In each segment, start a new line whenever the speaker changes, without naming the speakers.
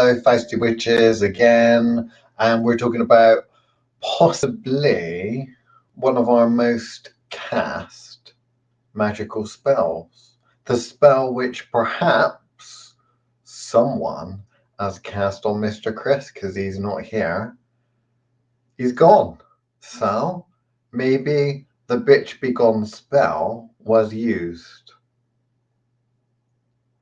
Hello, Fausty Witches again, and we're talking about possibly one of our most cast magical spells. The spell which perhaps someone has cast on Mr. Chris because he's not here. He's gone. So maybe the bitch be gone spell was used.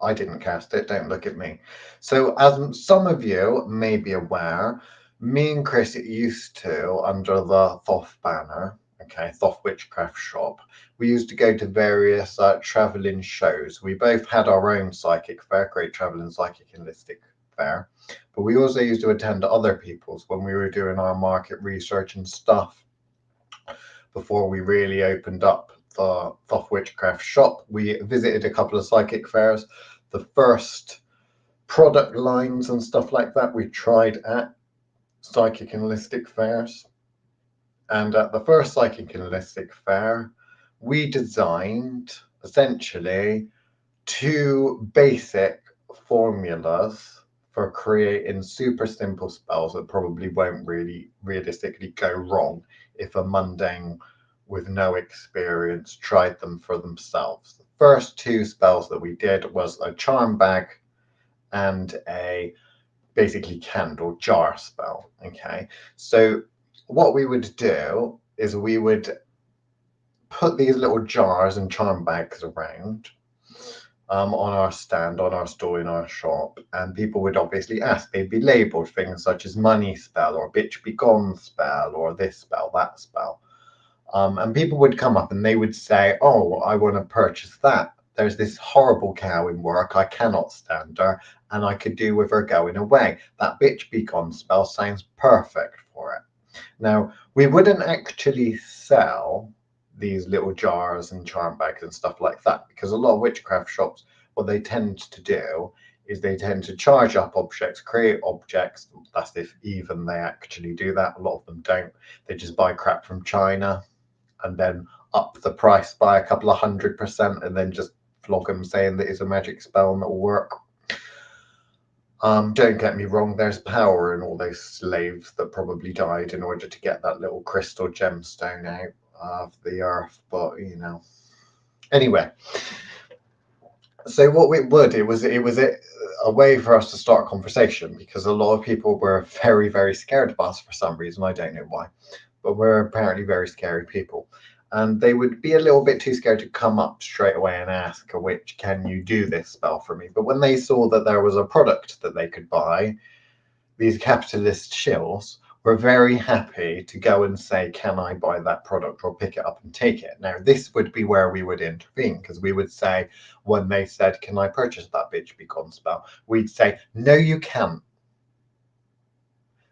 I didn't cast it, don't look at me. So, as some of you may be aware, me and Chris used to, under the Thoth banner, okay, Thoth Witchcraft Shop, we used to go to various travelling shows. We both had our own psychic fair, Great Travelling Psychic and Listic Fair, but we also used to attend other people's when we were doing our market research and stuff before we really opened up the Thoth Witchcraft Shop. We visited a couple of psychic fairs. The first product lines and stuff like that we tried at psychic and listic fairs. And at the first psychic and listic fair, we designed essentially two basic formulas for creating super simple spells that probably won't really realistically go wrong if a mundane with no experience tried them for themselves. The first two spells that we did was a charm bag and a basically candle jar spell. Okay, so what we would do is we would put these little jars and charm bags around on our stand, on our store, in our shop, and people would obviously ask. They'd be labeled things such as money spell or bitch be gone spell or this spell, that spell. And people would come up and they would say, oh, I want to purchase that. There's this horrible cow in work. I cannot stand her and I could do with her going away. That bitch be gone spell sounds perfect for it. Now, we wouldn't actually sell these little jars and charm bags and stuff like that because a lot of witchcraft shops, what they tend to do is they tend to charge up objects, create objects. That's if even they actually do that. A lot of them don't. They just buy crap from China and then up the price by a couple of 100% and then just flog them saying that it's a magic spell and it'll work. Don't get me wrong, there's power in all those slaves that probably died in order to get that little crystal gemstone out of the earth, but you know. Anyway, so what we would, it was a way for us to start a conversation because a lot of people were very, very scared of us for some reason. I don't know why, but we're apparently very scary people. And they would be a little bit too scared to come up straight away and ask a witch, can you do this spell for me? But when they saw that there was a product that they could buy, these capitalist shills were very happy to go and say, can I buy that product or pick it up and take it? Now, this would be where we would intervene because we would say, when they said, can I purchase that bitch be gone spell? We'd say, no, you can't.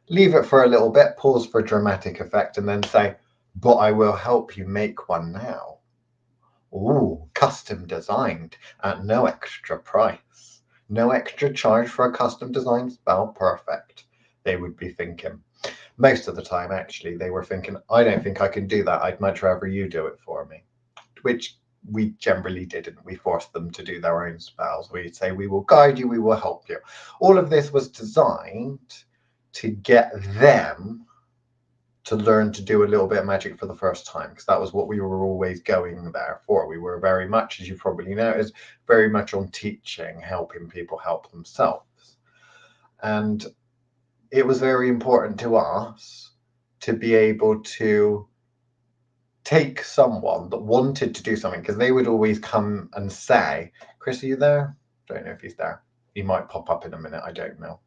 Leave it for a little bit, pause for dramatic effect, and then say, but I will help you make one now. Ooh, custom designed at no extra price. No extra charge for a custom designed spell. Perfect. They would be thinking. Most of the time, actually, they were thinking, I don't think I can do that. I'd much rather you do it for me. Which we generally didn't. We forced them to do their own spells. We'd say, we will guide you, we will help you. All of this was designed to get them to learn to do a little bit of magic for the first time, because that was what we were always going there for. We were very much, as you probably noticed, very much on teaching, helping people help themselves. And it was very important to us to be able to take someone that wanted to do something, because they would always come and say, Chris, are you there? Don't know if he's there. He might pop up in a minute. I don't know.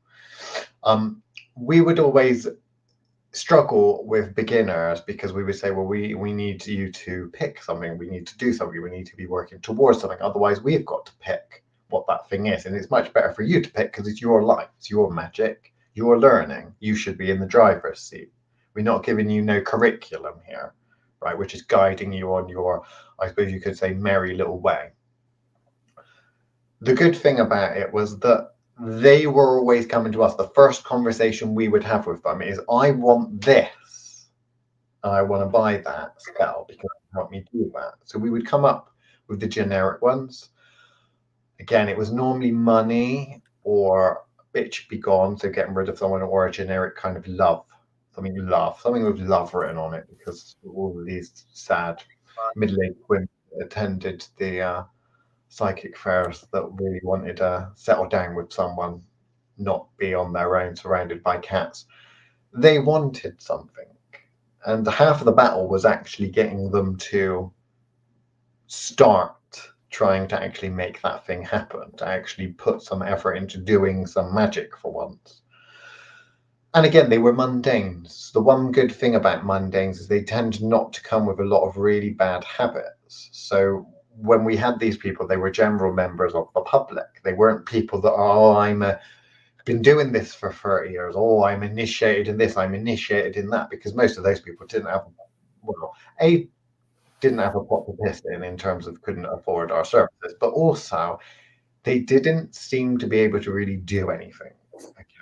We would always struggle with beginners because we would say, well, we need you to pick something, we need to do something, we need to be working towards something, otherwise we've got to pick what that thing is. And it's much better for you to pick because it's your life, it's your magic, you're learning, you should be in the driver's seat. We're not giving you no curriculum here, right, which is guiding you on your, I suppose you could say, merry little way. The good thing about it was that they were always coming to us. The first conversation we would have with them is, I want this and I want to buy that spell because it help me do that. So we would come up with the generic ones. Again, it was normally money or bitch be gone, so getting rid of someone, or a generic kind of love, something with love written on it, because all of these sad middle-aged women attended the psychic fairs that really wanted to settle down with someone, not be on their own, surrounded by cats. They wanted something, and half of the battle was actually getting them to start trying to actually make that thing happen, to actually put some effort into doing some magic for once. And again, they were mundanes. The one good thing about mundanes is they tend not to come with a lot of really bad habits. So when we had these people, they were general members of the public. They weren't people that, oh, been doing this for 30 years. Oh, I'm initiated in this, I'm initiated in that, because most of those people didn't have, well, didn't have a pot to piss in terms of couldn't afford our services, but also they didn't seem to be able to really do anything.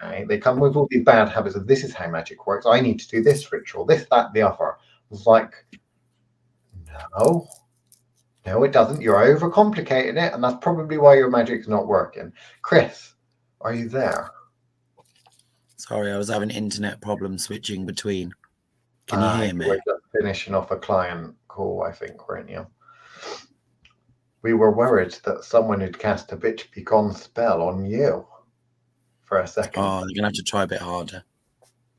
Okay, they come with all these bad habits of this is how magic works. I need to do this ritual, this, that, the other. It's like, no, it doesn't. You're overcomplicating it, and that's probably why your magic's not working. Chris, are you there?
Sorry, I was having internet problems switching between. Can you hear me?
You were just finishing off a client call, I think, weren't you? We were worried that someone had cast a bitch be gone spell on you for a second.
Oh, you're gonna have to try a bit harder.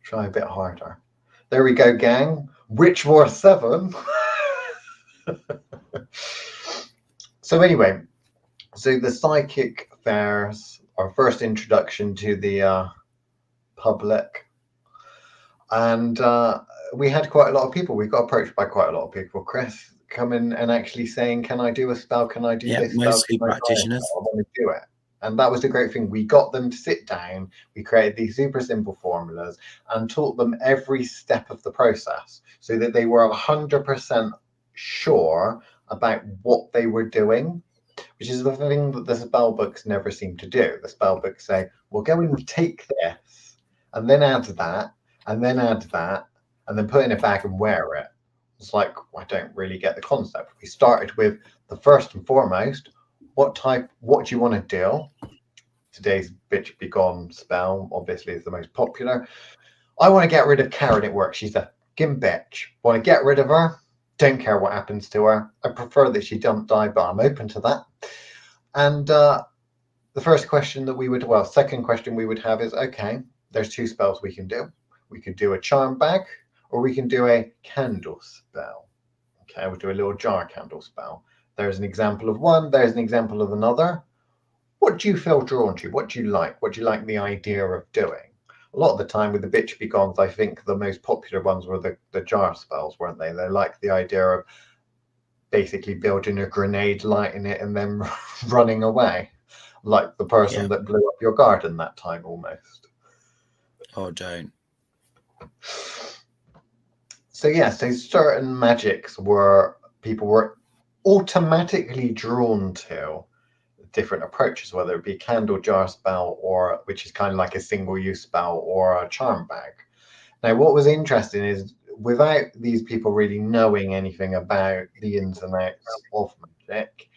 Try a bit harder. There we go, gang. Witch War 7. So anyway, so the psychic fairs, our first introduction to the public, and we had quite a lot of people. We got approached by quite a lot of people, Chris, coming and actually saying, can I do a spell? Can I do this spell?
Mostly practitioners.
I want to do it. And that was the great thing. We got them to sit down. We created these super simple formulas and taught them every step of the process so that they were 100% sure about what they were doing, which is the thing that the spell books never seem to do. The spell books say, well, go and take this and then add that and then add that and then put it in a bag and wear it. It's like, I don't really get the concept. We started with the first and foremost, what do you want to do? Today's bitch be gone spell obviously is the most popular. I want to get rid of Karen at work. She's a fucking bitch. Want to get rid of her? Don't care what happens to her. I prefer that she don't die, but I'm open to that. And the second question we would have is, okay, there's two spells we can do. We could do a charm bag or we can do a candle spell. Okay, we'll do a little jar candle spell. There's an example of one, there's an example of another. What do you feel drawn to? What do you like? What do you like the idea of doing? A lot of the time with the bitch be gones, I think the most popular ones were the jar spells, weren't they? They liked the idea of basically building a grenade, lighting it, and then running away. Like the person that blew up your garden that time almost.
Oh, don't.
So certain magics people were automatically drawn to different approaches, whether it be candle jar spell or which is kind of like a single use spell or a charm bag. Now what was interesting is without these people really knowing anything about the ins and outs of magic,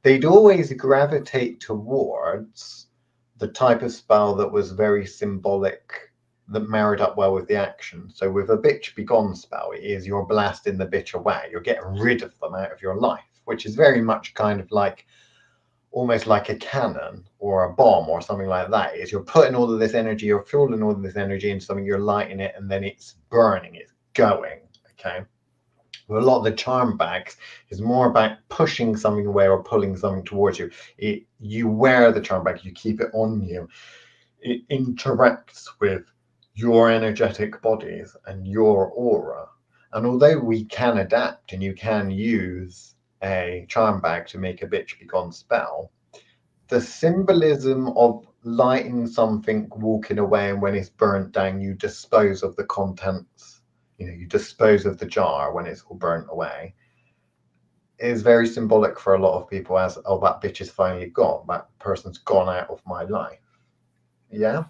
they'd always gravitate towards the type of spell that was very symbolic, that married up well with the action. So with a bitch be gone spell, it is you're blasting the bitch away. You're getting rid of them out of your life, which is very much kind of like almost like a cannon or a bomb or something like that. Is you're putting all of this energy, you're fueling all of this energy into something, you're lighting it, and then it's burning, it's going. Okay. Well, a lot of the charm bags is more about pushing something away or pulling something towards you. You wear the charm bag, you keep it on you. It interacts with your energetic bodies and your aura. And although we can adapt and you can use a charm bag to make a bitch be gone spell, the symbolism of lighting something, walking away, and when it's burnt down, you dispose of the contents, you dispose of the jar when it's all burnt away, is very symbolic for a lot of people as, oh, that bitch is finally gone. That person's gone out of my life. Yeah.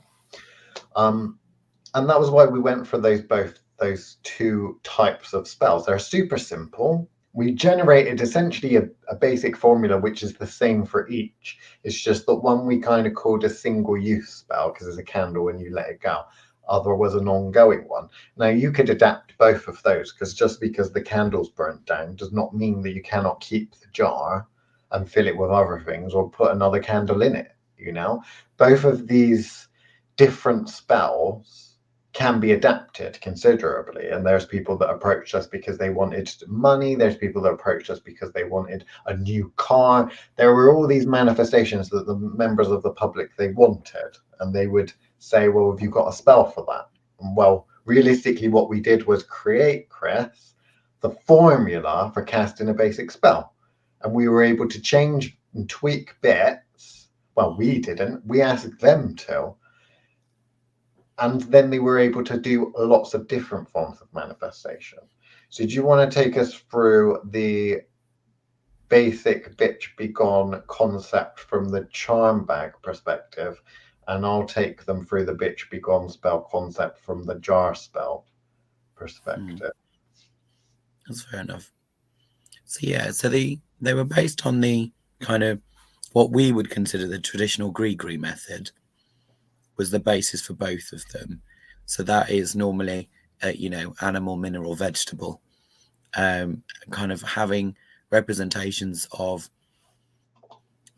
And that was why we went for those two types of spells. They're super simple. we generated essentially a basic formula which is the same for each. It's just that one we kind of called a single use spell because it's a candle and you let it go. Other was an ongoing one. Now you could adapt both of those, because just because the candle's burnt down does not mean that you cannot keep the jar and fill it with other things or put another candle in it. Both of these different spells can be adapted considerably, and there's people that approached us because they wanted money, there's people that approached us because they wanted a new car. There were all these manifestations that the members of the public they wanted, and they would say, well, have you got a spell for that? And well, realistically what we did was create, Chris, the formula for casting a basic spell, and we were able to change and tweak bits. Well, we didn't, we asked them to. And then they were able to do lots of different forms of manifestation. So do you want to take us through the basic bitch be gone concept from the charm bag perspective? And I'll take them through the bitch be gone spell concept from the jar spell perspective.
That's fair enough. So yeah, so they were based on the kind of what we would consider the traditional gree method was the basis for both of them. So that is normally, animal, mineral, vegetable, kind of having representations of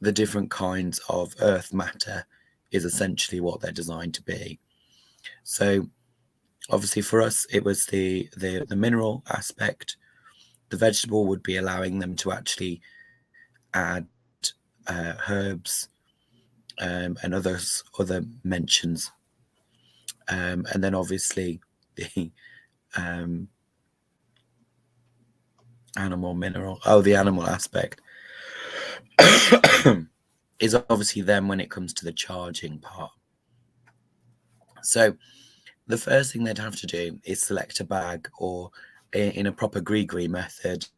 the different kinds of earth matter is essentially what they're designed to be. So obviously for us, it was the mineral aspect. The vegetable would be allowing them to actually add herbs, and other mentions, and then obviously the the animal aspect is obviously then when it comes to the charging part. So the first thing they'd have to do is select a bag, or in a proper gree method,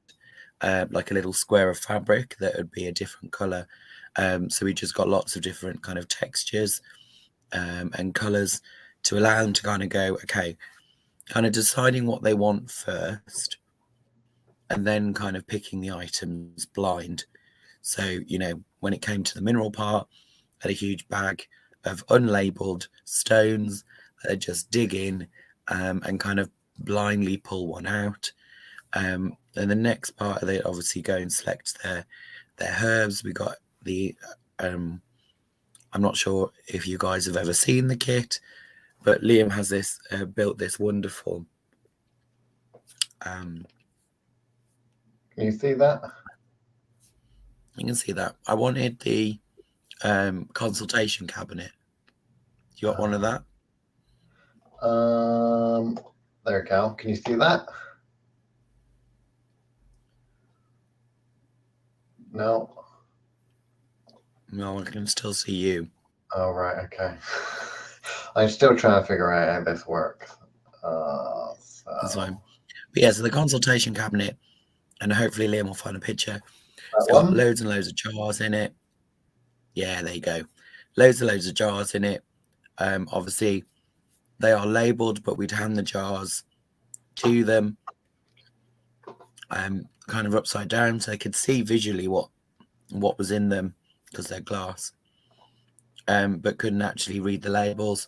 like a little square of fabric that would be a different color. So we just got lots of different kind of textures and colors to allow them to kind of go, okay, kind of deciding what they want first, and then kind of picking the items blind. So, when it came to the mineral part, I had a huge bag of unlabeled stones that I'd just dig in and kind of blindly pull one out. And the next part, they obviously go and select their herbs. We got the I'm not sure if you guys have ever seen the kit, but Liam has this built this wonderful.
Can you see that?
You can see that. I wanted the consultation cabinet. You got one of that?
There we go. Can you see that? No.
No, I can still see you.
Oh, right. Okay. I'm still trying to figure out how this works.
That's fine. But yeah, so the consultation cabinet, and hopefully Liam will find a picture. It's
one?
got loads and loads of jars in it. Yeah, there you go. Loads and loads of jars in it. Obviously, they are labelled, but we'd hand the jars to them, kind of upside down, so they could see visually what was in them because they're glass, but couldn't actually read the labels.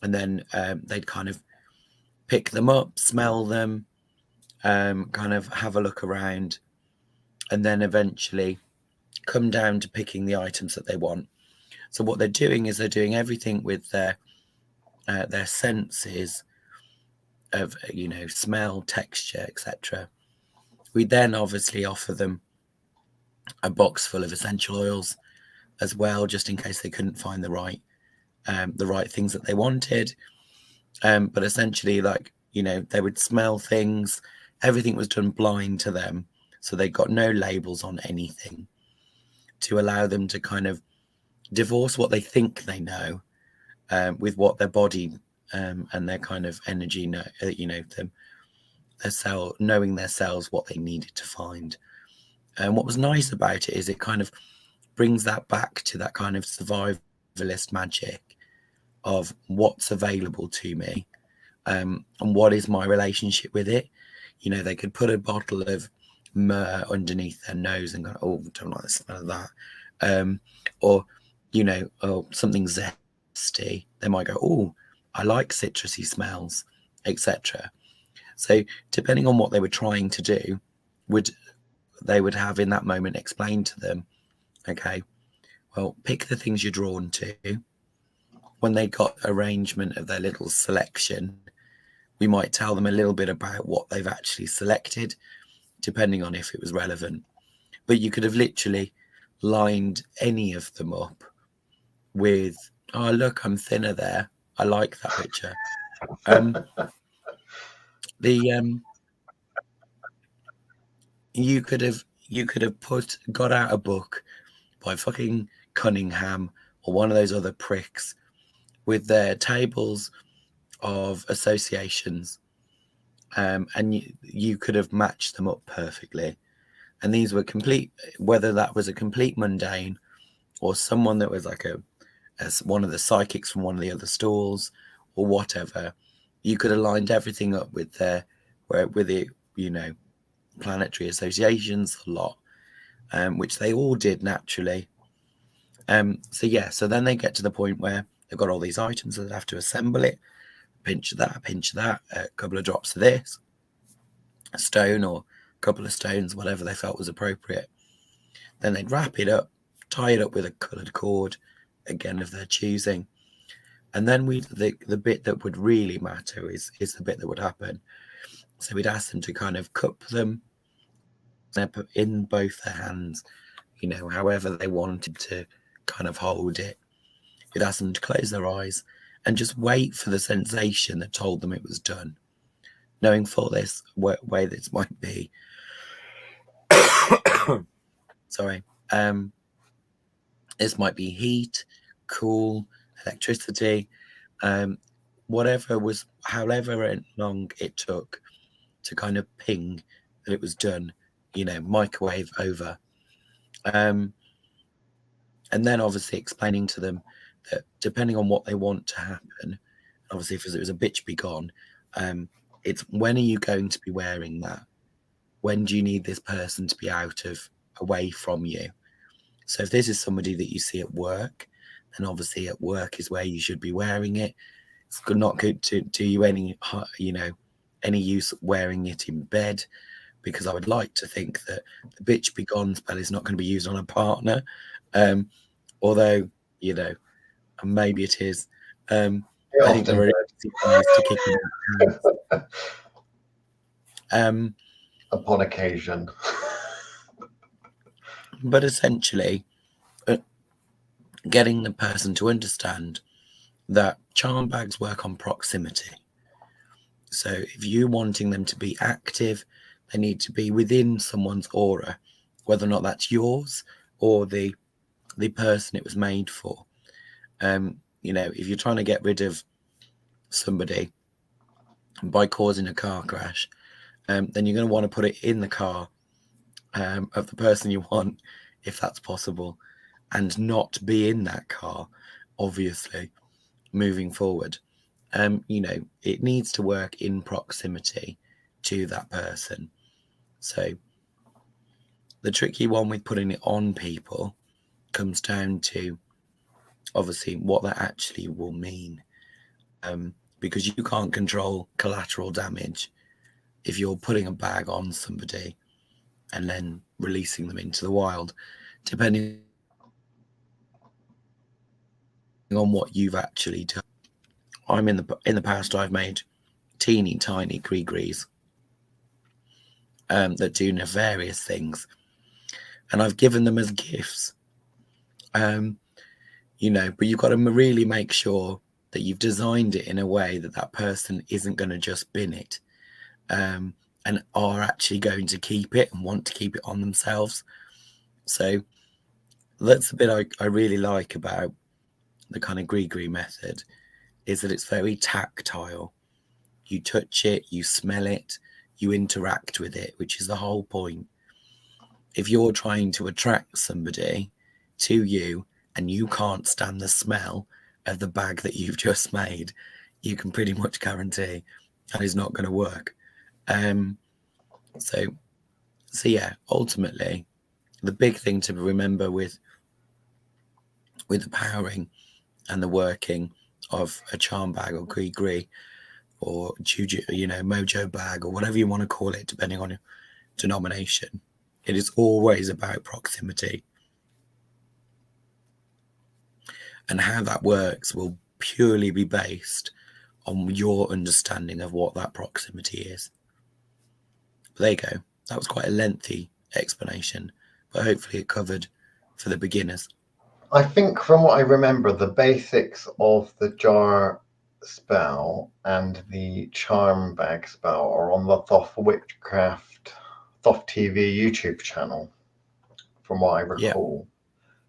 And then they'd kind of pick them up, smell them, kind of have a look around, and then eventually come down to picking the items that they want. So what they're doing is they're doing everything with their senses of smell, texture, etc. We then obviously offer them a box full of essential oils as well, just in case they couldn't find the right things that they wanted. But essentially, they would smell things. Everything was done blind to them, so they got no labels on anything to allow them to kind of divorce what they think they know with what their body and their kind of energy knowing their cells what they needed to find. And what was nice about it is it kind of brings that back to that kind of survivalist magic of what's available to me, and what is my relationship with it. They could put a bottle of myrrh underneath their nose and go, oh, don't like the smell of that. Or, you know, oh, something zesty. They might go, oh, I like citrusy smells, etc. So depending on what they were trying to do, they would have in that moment explained to them, okay, well, pick the things you're drawn to. When they got arrangement of their little selection, we might tell them a little bit about what they've actually selected, depending on if it was relevant. But you could have literally lined any of them up with, oh, look, I'm thinner there. I like that picture. You could have got out a book by fucking Cunningham or one of those other pricks with their tables of associations, and you could have matched them up perfectly. And these were complete, whether that was a complete mundane or someone that was like as one of the psychics from one of the other stalls or whatever, you could have lined everything up with the you know, planetary associations a lot, which they all did naturally. So then they get to the point where they've got all these items, so they have to assemble it, pinch of that, a couple of drops of this, a stone or a couple of stones, whatever they felt was appropriate. Then they'd wrap it up, tie it up with a coloured cord, again of their choosing. And then the bit that would really matter is the bit that would happen. So we'd ask them to kind of cup them in both their hands, you know, however they wanted to kind of hold it. We'd ask them to close their eyes and just wait for the sensation that told them it was done, knowing for this way this might be. Sorry. This might be heat, cool, electricity, however long it took to kind of ping that it was done, you know, microwave over. And then obviously explaining to them that depending on what they want to happen, obviously if it was a bitch be gone, it's when are you going to be wearing that? When do you need this person to be away from you? So if this is somebody that you see at work, then obviously at work is where you should be wearing it. It's not good to do you any use wearing it in bed, because I would like to think that the bitch be gone spell is not going to be used on a partner, although, you know, maybe it is. I think there are easy ways to kick them
upon occasion.
But essentially, getting the person to understand that charm bags work on proximity. So if you're wanting them to be active, they need to be within someone's aura, whether or not that's yours or the person it was made for. You know, if you're trying to get rid of somebody by causing a car crash, then you're going to want to put it in the car of the person you want, if that's possible, and not be in that car, obviously, moving forward. You know, it needs to work in proximity to that person. So the tricky one with putting it on people comes down to obviously what that actually will mean, because you can't control collateral damage if you're putting a bag on somebody and then releasing them into the wild, depending on what you've actually done. I'm in the past, I've made teeny tiny gree-grees that do nefarious things, and I've given them as gifts. You know, but you've got to really make sure that you've designed it in a way that that person isn't going to just bin it, and are actually going to keep it and want to keep it on themselves. So that's the bit I really like about the kind of gree-gree method, is that it's very tactile. You touch it, you smell it, you interact with it, which is the whole point. If you're trying to attract somebody to you and you can't stand the smell of the bag that you've just made, you can pretty much guarantee that is not going to work. So So yeah, ultimately, the big thing to remember with the powering and the working of a charm bag or gree or juju, mojo bag, or whatever you want to call it, depending on your denomination, it is always about proximity. And how that works will purely be based on your understanding of what that proximity is. But there you go. That was quite a lengthy explanation, but hopefully it covered for the beginners.
I think from what I remember, the basics of the jar spell and the charm bag spell are on the Thoth Witchcraft Thoth TV YouTube channel, from what I recall.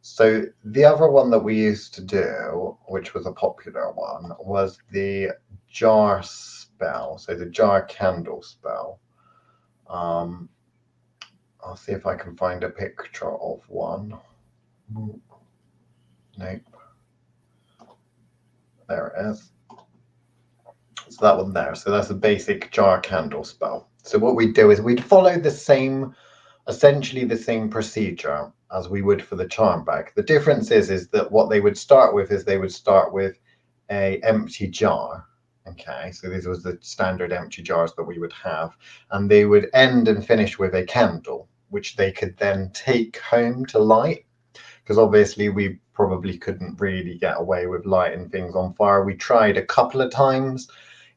So the other one that we used to do, which was a popular one, was the jar spell. So the jar candle spell. I'll see if I can find a picture of one. Nope. There it is. So that one there. So that's a basic jar candle spell. So what we'd do is we'd follow essentially the same procedure as we would for the charm bag. The difference is that what they would start with is they would start with a empty jar. Okay, so these was the standard empty jars that we would have, and they would end and finish with a candle, which they could then take home to light, because obviously we probably couldn't really get away with lighting things on fire. We tried a couple of times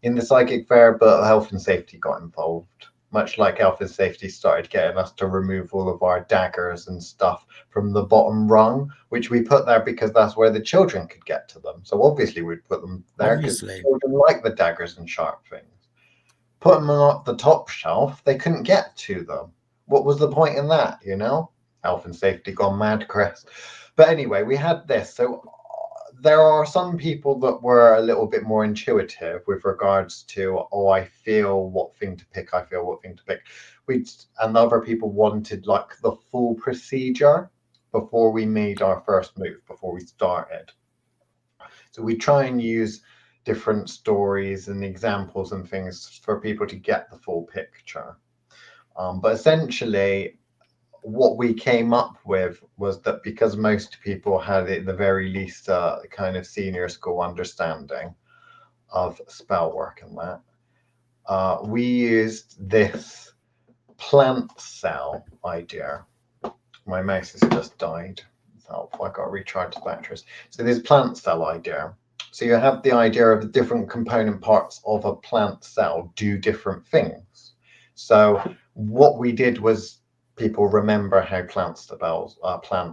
in the psychic fair, but health and safety got involved. Much like health and safety started getting us to remove all of our daggers and stuff from the bottom rung, which we put there because that's where the children could get to them. So obviously we'd put them there because children like the daggers and sharp things. Put them on the top shelf, they couldn't get to them. What was the point in that, Health and safety gone mad, Chris. But anyway, we had this. So there are some people that were a little bit more intuitive with regards to, I feel what thing to pick, and other people wanted like the full procedure before we made our first move, before we started. So we try and use different stories and examples and things for people to get the full picture. But essentially, what we came up with was that because most people had at the very least a kind of senior school understanding of spell work and that, we used this plant cell idea. My mouse has just died. So I got to recharge the batteries. So this plant cell idea. So you have the idea of the different component parts of a plant cell do different things. So what we did was, people remember how plant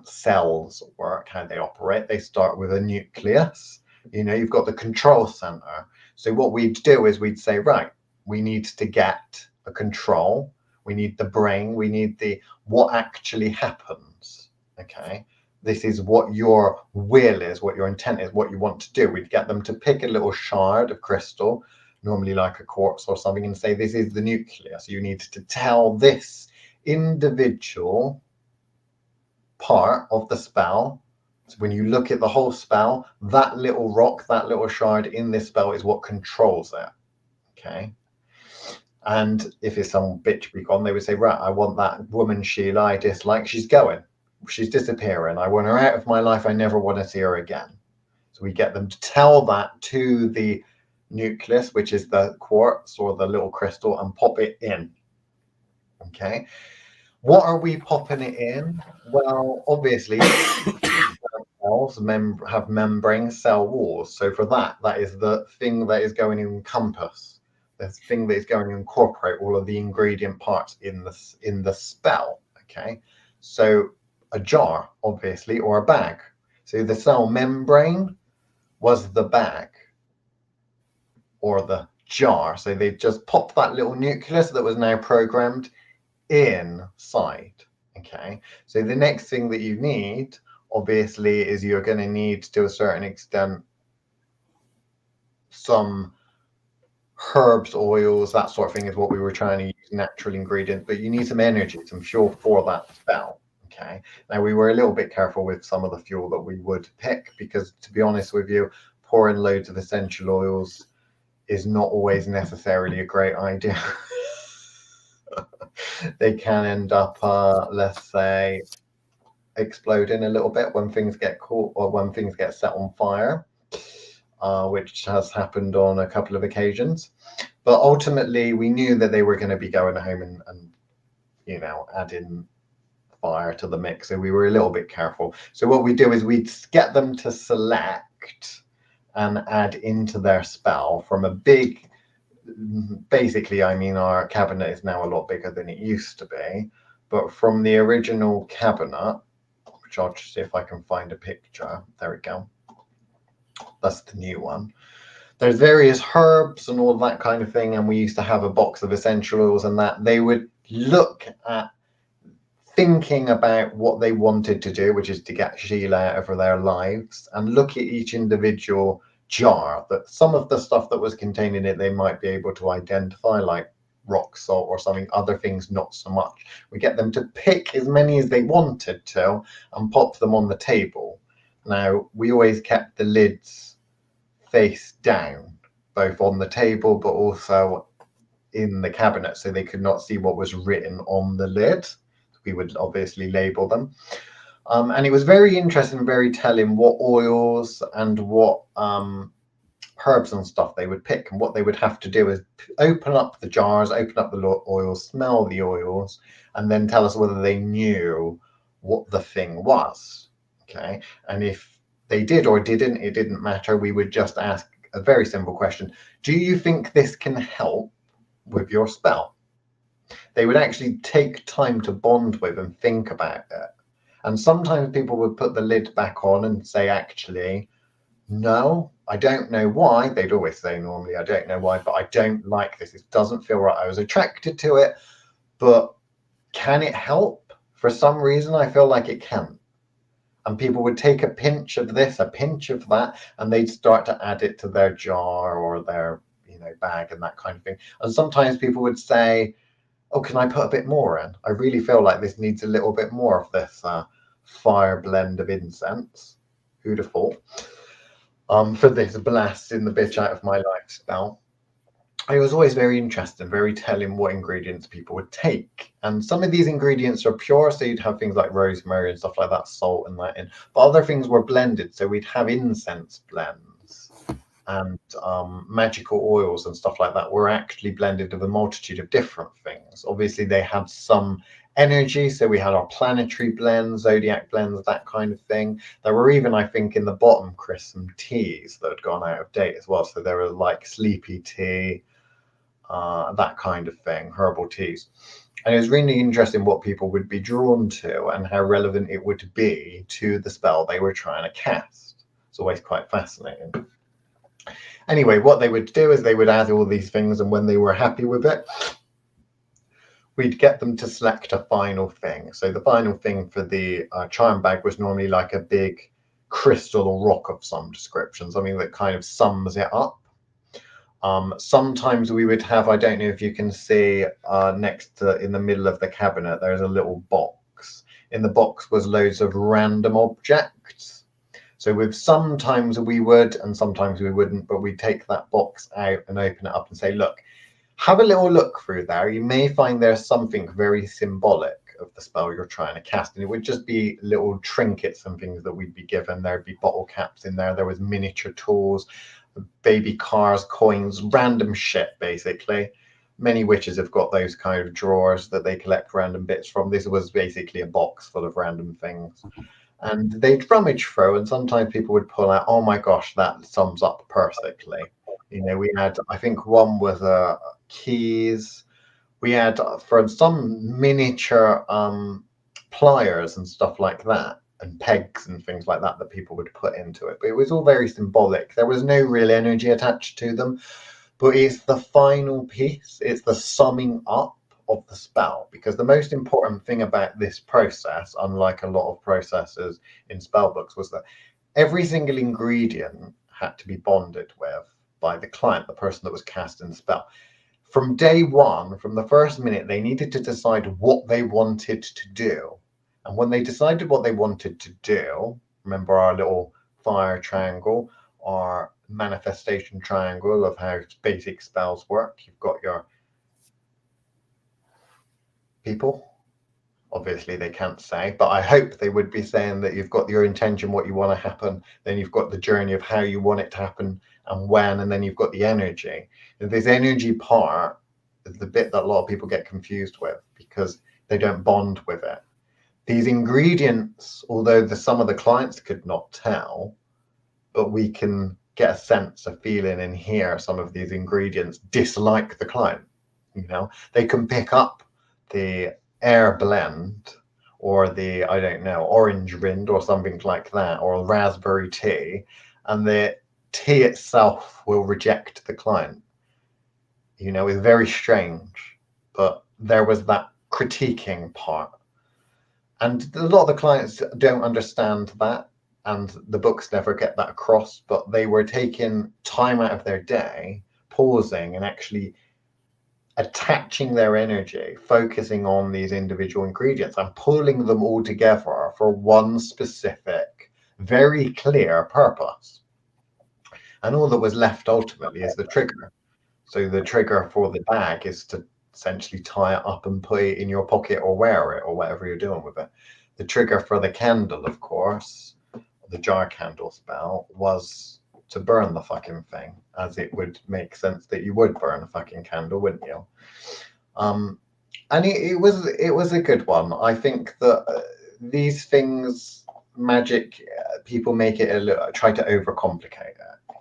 cells work, how they operate. They start with a nucleus. You've got the control center. So what we'd do is we'd say, right, we need to get a control. We need the brain. We need what actually happens. Okay. This is what your will is, what your intent is, what you want to do. We'd get them to pick a little shard of crystal, normally like a quartz or something, and say, this is the nucleus. You need to tell this individual part of the spell. So when you look at the whole spell, that little rock, that little shard in this spell is what controls it. Okay. And if it's some bitch be gone, they would say, right, I want that woman Sheila I dislike. She's going. She's disappearing. I want her out of my life. I never want to see her again. So we get them to tell that to the nucleus, which is the quartz or the little crystal, and pop it in. Okay. What are we popping it in? Well, obviously, cells have membrane cell walls. So for that is the thing that is going to encompass, the thing that is going to incorporate all of the ingredient parts in the spell. Okay. So a jar, obviously, or a bag. So the cell membrane was the bag or the jar. So they just popped that little nucleus that was now programmed inside. Okay, so the next thing that you need, obviously, is you're going to need, to a certain extent, some herbs, oils, that sort of thing is what we were trying to use, natural ingredients, but you need some energy, some fuel for that spell. Okay, now we were a little bit careful with some of the fuel that we would pick, because to be honest with you, pouring loads of essential oils is not always necessarily a great idea. they can end up, let's say, exploding a little bit when things get caught or when things get set on fire, which has happened on a couple of occasions. But ultimately, we knew that they were going to be going home and adding fire to the mix, so we were a little bit careful. So what we do is we get them to select and add into their spell from a big, basically, I mean, our cabinet is now a lot bigger than it used to be, but from the original cabinet, which I'll just see if I can find a picture. There we go. That's the new one. There's various herbs and all that kind of thing, and we used to have a box of essential oils, and that they would look at thinking about what they wanted to do, which is to get Sheila out of their lives, and look at each individual jar, that some of the stuff that was contained in it they might be able to identify, like rock salt or something. Other things not so much. We get them to pick as many as they wanted to and pop them on the table. Now, we always kept the lids face down, both on the table but also in the cabinet, so they could not see what was written on the lid. We would obviously label them. And it was very interesting, very telling what oils and what herbs and stuff they would pick. And what they would have to do is open up the jars, open up the oils, smell the oils, and then tell us whether they knew what the thing was. Okay. And if they did or didn't, it didn't matter. We would just ask a very simple question. Do you think this can help with your spell? They would actually take time to bond with and think about it. And sometimes people would put the lid back on and say, actually, no, I don't know why. They'd always say normally, I don't know why, but I don't like this. It doesn't feel right. I was attracted to it, but can it help? For some reason, I feel like it can. And people would take a pinch of this, a pinch of that, and they'd start to add it to their jar or their bag and that kind of thing. And sometimes people would say, oh, can I put a bit more in? I really feel like this needs a little bit more of this fire blend of incense. Who'd have thought? For this blasting the bitch out of my life spell. It was always very interesting, very telling what ingredients people would take. And some of these ingredients are pure, so you'd have things like rosemary and stuff like that, salt and that in. But other things were blended, so we'd have incense blends and magical oils and stuff like that were actually blended with a multitude of different things. Obviously, they had some energy, so we had our planetary blends, zodiac blends, that kind of thing. There were even, I think, in the bottom, Chris, some teas that had gone out of date as well. So there were like sleepy tea, that kind of thing, herbal teas. And it was really interesting what people would be drawn to and how relevant it would be to the spell they were trying to cast. It's always quite fascinating. Anyway, what they would do is they would add all these things, and when they were happy with it, we'd get them to select a final thing. So the final thing for the charm bag was normally like a big crystal or rock of some description, something that kind of sums it up. Sometimes we would have, I don't know if you can see next to, in the middle of the cabinet, there's a little box. In the box was loads of random objects. So with sometimes we would and sometimes we wouldn't, but we'd take that box out and open it up and say, look, have a little look through there. You may find there's something very symbolic of the spell you're trying to cast. And it would just be little trinkets and things that we'd be given. There'd be bottle caps in there. There was miniature tools, baby cars, coins, random shit, basically. Many witches have got those kind of drawers that they collect random bits from. This was basically a box full of random things. And they'd rummage through, and sometimes people would pull out, oh my gosh, that sums up perfectly. We had, I think one was keys. We had for some miniature pliers and stuff like that, and pegs and things like that people would put into it. But it was all very symbolic. There was no real energy attached to them. But it's the final piece. It's the summing up of the spell, because the most important thing about this process, unlike a lot of processes in spell books, was that every single ingredient had to be bonded with by the client, the person that was casting the spell. From day one, from the first minute, they needed to decide what they wanted to do. And when they decided what they wanted to do, remember our little fire triangle, our manifestation triangle of how basic spells work. You've got your people. Obviously, they can't say, but I hope they would be saying that you've got your intention, what you want to happen, then you've got the journey of how you want it to happen and when, and then you've got the energy. And this energy part is the bit that a lot of people get confused with because they don't bond with it. These ingredients, although some of the clients could not tell, but we can get a sense, a feeling, and hear some of these ingredients dislike the client. You know, they can pick up the air blend or the, I don't know, orange rind or something like that, or raspberry tea, and the tea itself will reject the client. You know, it's very strange, but there was that critiquing part. And a lot of the clients don't understand that, and the books never get that across, but they were taking time out of their day, pausing and actually attaching their energy, focusing on these individual ingredients and pulling them all together for one specific, very clear purpose. And all that was left ultimately is the trigger. So the trigger for the bag is to essentially tie it up and put it in your pocket or wear it or whatever you're doing with it. The trigger for the candle, of course, the jar candle spell, was to burn the fucking thing, as it would make sense that you would burn a fucking candle, wouldn't you? And it was a good one. I think that these things, magic, people make it try to overcomplicate it.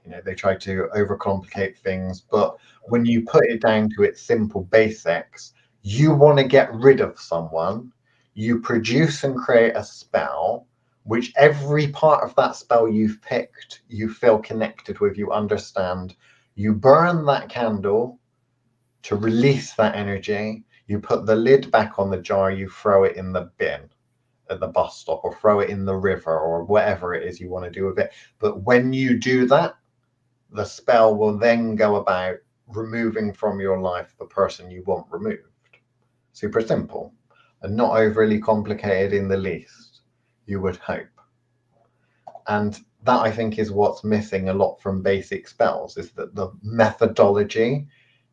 You know, they try to overcomplicate things, but when you put it down to its simple basics, you want to get rid of someone, you produce and create a spell, which every part of that spell you've picked, you feel connected with, you understand. You burn that candle to release that energy. You put the lid back on the jar, you throw it in the bin at the bus stop, or throw it in the river, or whatever it is you want to do with it. But when you do that, the spell will then go about removing from your life the person you want removed. Super simple and not overly complicated in the least, you would hope. And that, I think, is what's missing a lot from basic spells, is that the methodology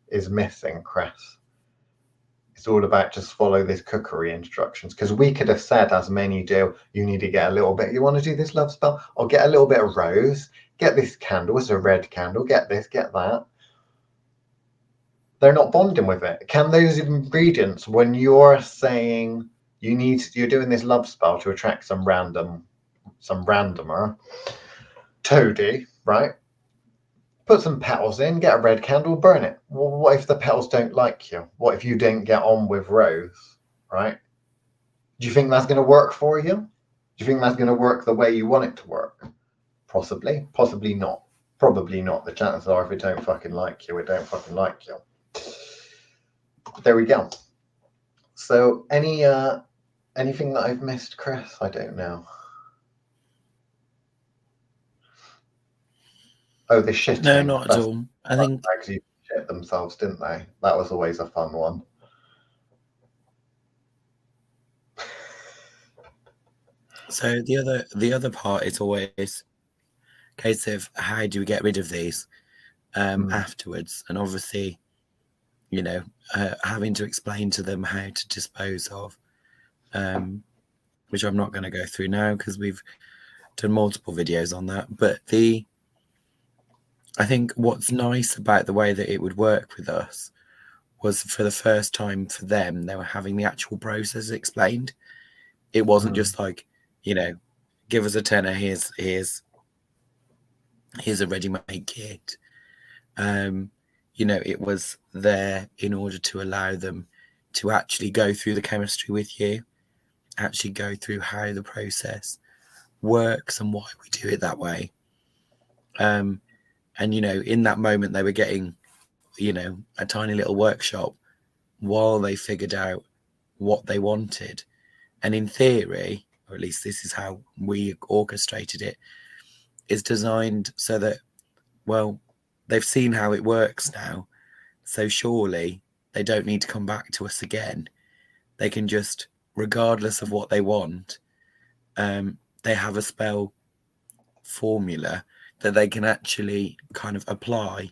is missing, Chris. It's all about just follow this cookery instructions, because we could have said, as many do, you need to get a little bit, you want to do this love spell, or get a little bit of rose, get this candle, it's a red candle, get this, get that. They're not bonding with it. Can those ingredients, when you're saying you're doing this love spell to attract some randomer toady, right? Put some petals in, get a red candle, burn it. Well, what if the petals don't like you? What if you don't get on with rose, right? Do you think that's going to work for you? Do you think that's going to work the way you want it to work? Possibly, possibly not. Probably not. The chances are, if it don't fucking like you, it don't fucking like you. There we go. So anything that I've missed, Chris? I don't know. Oh, the shitting.
No, not at all. I think
actually shit themselves, didn't they? That was always a fun one.
So the other part is always a case of how do we get rid of these afterwards, and obviously, you know, having to explain to them how to dispose of, which I'm not going to go through now because we've done multiple videos on that. But I think what's nice about the way that it would work with us was, for the first time for them, they were having the actual process explained. It wasn't just like, you know, give us a tenner, here's a ready-made kit. You know, it was there in order to allow them to actually go through the chemistry with you, actually go through how the process works and why we do it that way. And, you know, in that moment, they were getting, you know, a tiny little workshop while they figured out what they wanted. And in theory, or at least this is how we orchestrated it, is designed so that, well, they've seen how it works now, so surely they don't need to come back to us again. They can just, regardless of what they want, they have a spell formula that they can actually kind of apply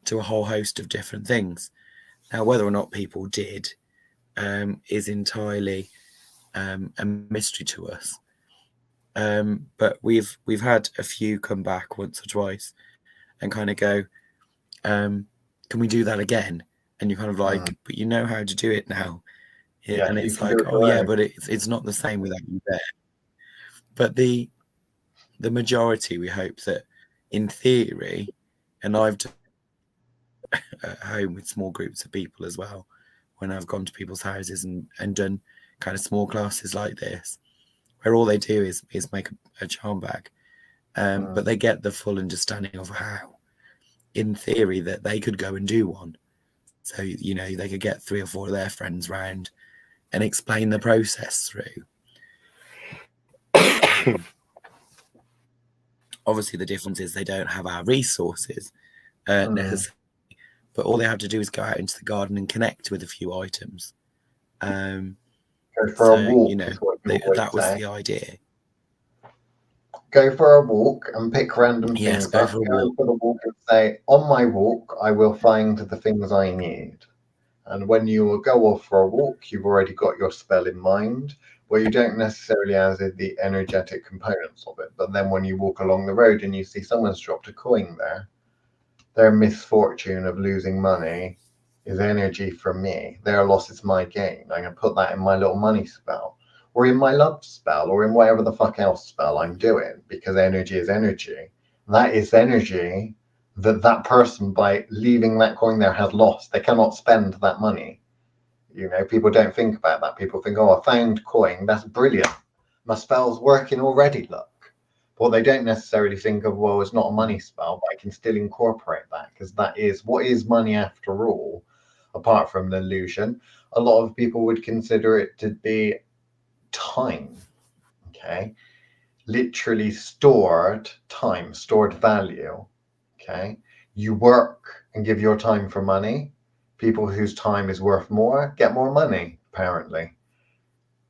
to a whole host of different things. Now, whether or not people did is entirely a mystery to us. But we've had a few come back once or twice and kind of go, can we do that again? And you're kind of like, but you know how to do it now.
Yeah,
and
you
it's
can do
like,
it
oh yeah,
correct.
but it's not the same without you there. But the majority, we hope that in theory, and I've done at home with small groups of people as well, when I've gone to people's houses and done kind of small classes like this, where all they do is make a charm bag, but they get the full understanding of how, in theory, that they could go and do one. So, you know, they could get 3 or 4 of their friends round and explain the process through. Obviously, the difference is they don't have our resources necessarily, but all they have to do is go out into the garden and connect with a few items.
Go for a walk,
you know,
is what you always
that was
say.
the idea.
Go for a walk and pick random
Yes,
things
go
up.
for a
Go
walk.
for the walk and say, on my walk, I will find the things I need. And when you go off for a walk, you've already got your spell in mind, where you don't necessarily have the energetic components of it. But then when you walk along the road and you see someone's dropped a coin there, their misfortune of losing money is energy from me. Their loss is my gain. I'm going to put that in my little money spell, or in my love spell, or in whatever the fuck else spell I'm doing, because energy is energy. That is energy that person, by leaving that coin there, has lost. They cannot spend that money. You know, people don't think about that. People think, oh, I found coin. That's brilliant. My spell's working already, look. But they don't necessarily think of, well, it's not a money spell, but I can still incorporate that, because that is what is money after all, apart from the illusion. A lot of people would consider it to be time. Okay. Literally stored time, stored value. Okay. You work and give your time for money. People whose time is worth more get more money, apparently.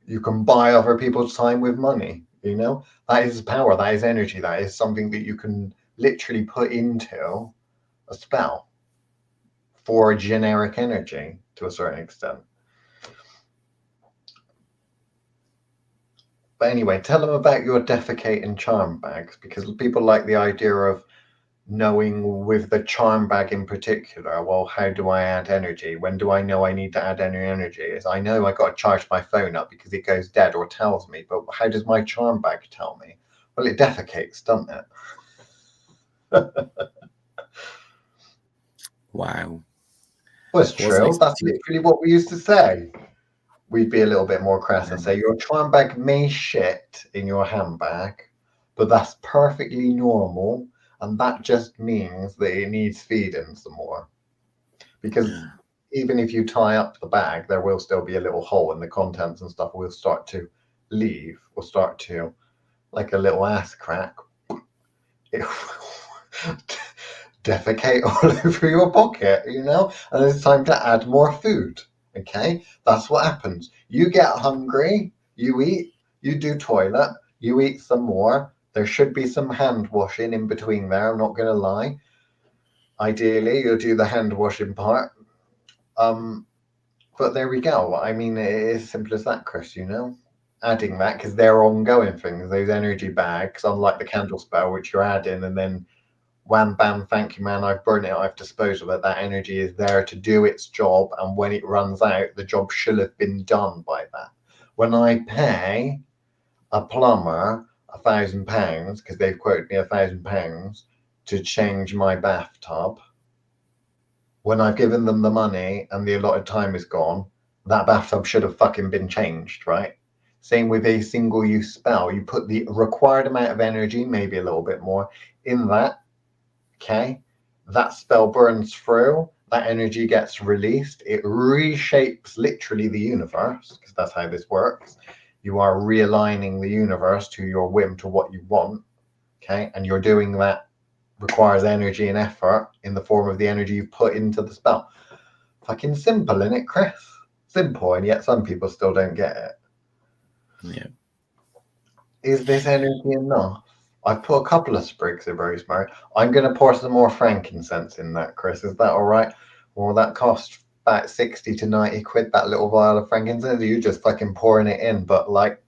You can buy other people's time with money, you know? That is power, that is energy, that is something that you can literally put into a spell for generic energy to a certain extent. But anyway, tell them about your defecating charm bags, because people like the idea of knowing with the charm bag in particular, well, how do I add energy? When do I know I need to add any energy? Is I know I got to charge my phone up because it goes dead or tells me, but how does my charm bag tell me? Well, it defecates, doesn't it?
Wow.
Well, it's true. That's
Expecting.
literally what we used to say. We'd be a little bit more crass and say your charm bag may shit in your handbag, but that's perfectly normal, and that just means that it needs feeding some more. Because even if you tie up the bag, there will still be a little hole, and the contents and stuff will start to leave, or start to, like a little ass crack, it defecate all over your pocket, you know? And it's time to add more food. Okay? That's what happens. You get hungry, you eat, you do toilet, you eat some more. There should be some hand washing in between there, I'm not gonna lie. Ideally, you'll do the hand washing part. But there we go. I mean, it is simple as that, Chris, you know? Adding that, because they're ongoing things, those energy bags, unlike the candle spell, which you're adding, and then wham, bam, thank you, man, I've burnt it, I've disposed of it. That energy is there to do its job, and when it runs out, the job should have been done by that. When I pay a plumber £1,000, because they've quoted me £1,000 to change my bathtub, when I've given them the money and the allotted time is gone, that bathtub should have fucking been changed, right? Same with a single use spell. You put the required amount of energy, maybe a little bit more, in that. Okay. That spell burns through, that energy gets released. It reshapes literally the universe, because that's how this works. You are realigning the universe to your whim, to what you want. Okay. And you're doing that requires energy and effort in the form of the energy you put into the spell. Fucking simple, innit, Chris? Simple, and yet some people still don't get it.
Yeah.
Is this energy enough? I've put a couple of sprigs of rosemary. I'm going to pour some more frankincense in that, Chris. Is that all right? What will that cost? about 60 to 90 quid, that little vial of frankincense. You're just fucking pouring it in. But like,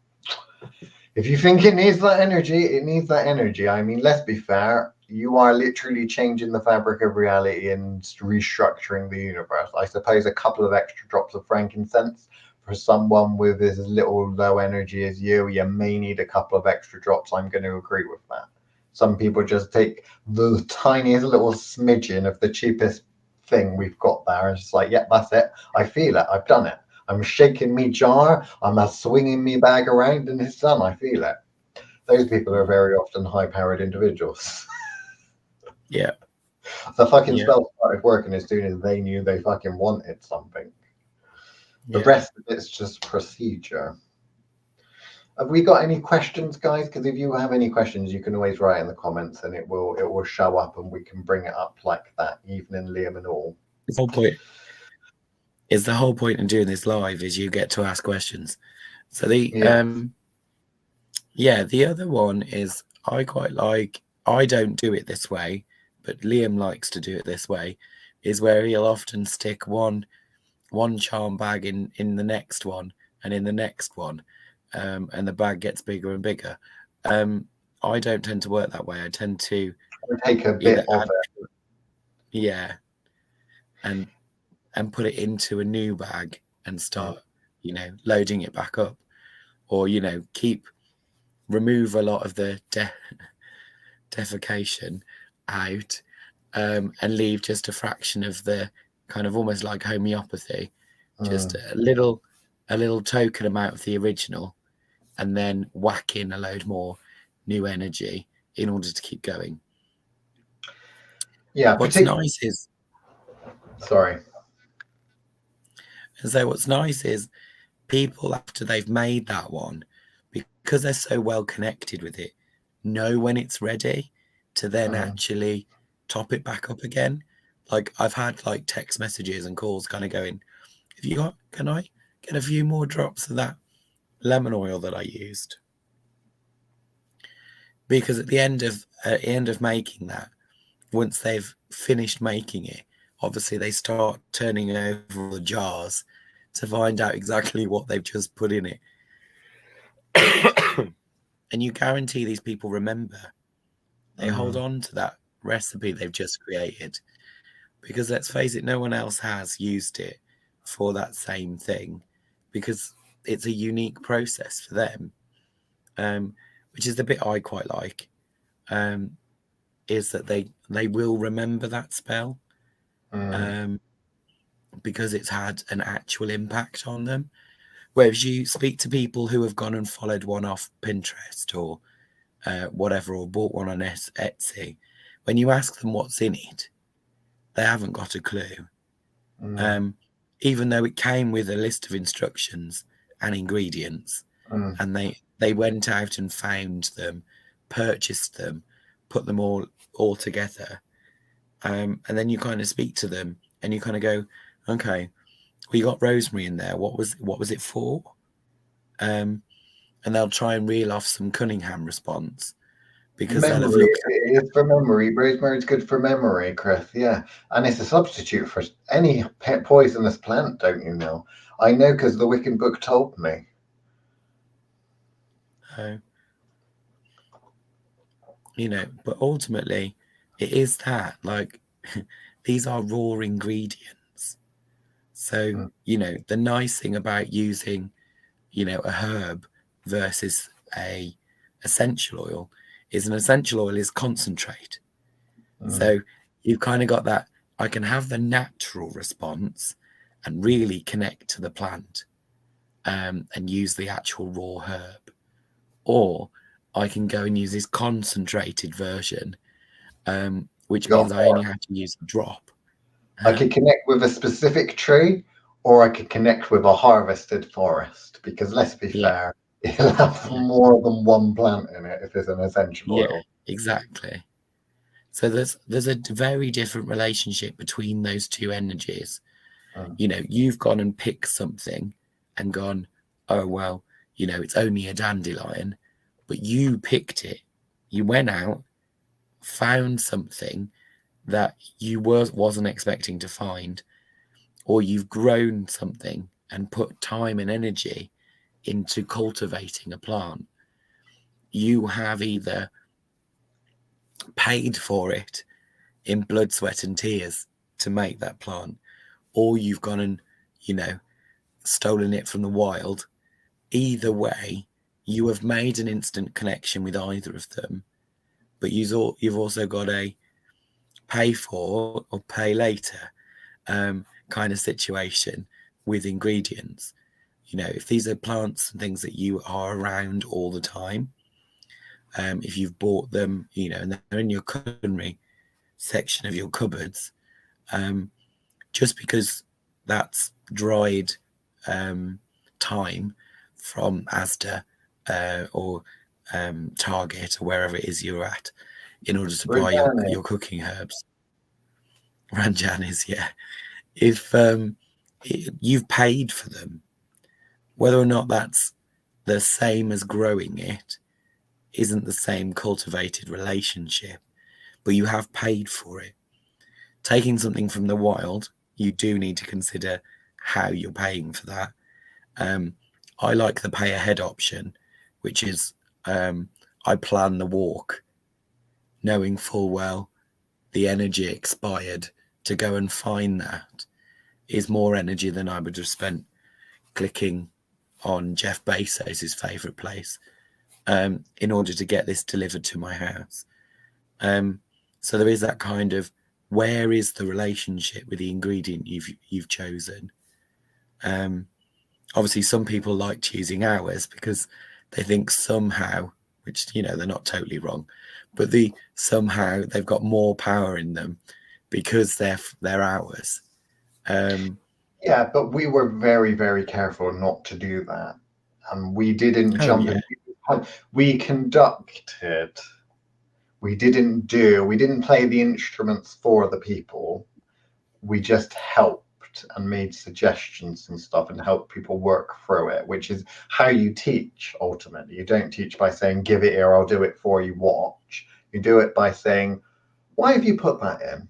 if you think it needs that energy, it needs that energy. I mean, let's be fair. You are literally changing the fabric of reality and restructuring the universe. I suppose a couple of extra drops of frankincense for someone with as little low energy as you may need a couple of extra drops. I'm going to agree with that. Some people just take the tiniest little smidgen of the cheapest thing we've got there and it's like, yeah, that's it. I feel it. I've done it. I'm shaking me jar. I'm swinging me bag around and it's done. I feel it. Those people are very often high-powered individuals.
Yeah.
The fucking spell started working as soon as they knew they fucking wanted something. The rest of it's just procedure. Have we got any questions, guys? Because if you have any questions, you can always write in the comments and it will show up and we can bring it up like that, Evening, Liam and all.
The whole point in doing this live is you get to ask questions. So the other one is I quite like, I don't do it this way, but Liam likes to do it this way, is where he'll often stick one charm bag in the next one and in the next one, and the bag gets bigger and bigger. I don't tend to work that way. I tend to
take a bit of it.
Yeah. And put it into a new bag and start, loading it back up, or, remove a lot of the defecation out, and leave just a fraction of the kind of almost like homeopathy, just a little token amount of the original, and then whack in a load more new energy in order to keep going.
Yeah.
What's nice is,
sorry.
And so what's nice is people, after they've made that one, because they're so well connected with it, know when it's ready to then actually top it back up again. Like I've had like text messages and calls kind of going, can I get a few more drops of that lemon oil that I used? Because at the end of making that, once they've finished making it, obviously they start turning over the jars to find out exactly what they've just put in it. And you guarantee these people remember. They hold on to that recipe they've just created. Because let's face it, no one else has used it for that same thing, because it's a unique process for them, which is the bit I quite like, is that they will remember that spell, because it's had an actual impact on them. Whereas you speak to people who have gone and followed one off Pinterest or whatever, or bought one on Etsy, when you ask them what's in it, they haven't got a clue. Even though it came with a list of instructions and ingredients, and they went out and found them, purchased them, put them all together, and then you kind of speak to them and you kind of go, okay, well, you got rosemary in there. What was it for? And they'll try and reel off some Cunningham response, because they'll have looked at
it is for memory. Rosemary's good for memory, Chris. Yeah, and it's a substitute for any poisonous plant. Don't you know? I know because the Wiccan book told me.
But ultimately, it is that, like, these are raw ingredients. So, the nice thing about using, a herb versus a essential oil is an essential oil is concentrate. So you've kind of got that, I can have the natural response and really connect to the plant, and use the actual raw herb. Or I can go and use this concentrated version, which means I only have to use a drop.
I could connect with a specific tree, or I could connect with a harvested forest, because let's be fair, it'll have more than one plant in it if it's an essential oil.
Exactly. So there's a very different relationship between those two energies. You've gone and picked something and gone, oh, well, it's only a dandelion, but you picked it. You went out, found something that you wasn't expecting to find, or you've grown something and put time and energy into cultivating a plant, you have either paid for it in blood, sweat, and tears to make that plant, or you've gone and, stolen it from the wild. Either way, you have made an instant connection with either of them, but you've also got a pay for or pay later kind of situation with ingredients. If these are plants and things that you are around all the time, if you've bought them, and they're in your culinary section of your cupboards, just because that's dried time from Asda or Target or wherever it is you're at in order to buy your cooking herbs. Ranjanis, yeah. If you've paid for them, whether or not that's the same as growing it isn't the same cultivated relationship, but you have paid for it. Taking something from the wild, you do need to consider how you're paying for that. I like the pay ahead option, which is I plan the walk knowing full well the energy expired to go and find that is more energy than I would have spent clicking on Jeff Bezos' favourite place in order to get this delivered to my house. So there is that kind of, where is the relationship with the ingredient you've chosen? Obviously, some people like choosing ours because they think somehow, which, they're not totally wrong, but somehow they've got more power in them because they're ours.
Yeah, but we were very, very careful not to do that. And we didn't jump in. We conducted. We didn't play the instruments for the people. We just helped and made suggestions and stuff and helped people work through it, which is how you teach ultimately. You don't teach by saying, give it here, I'll do it for you, watch. You do it by saying, why have you put that in?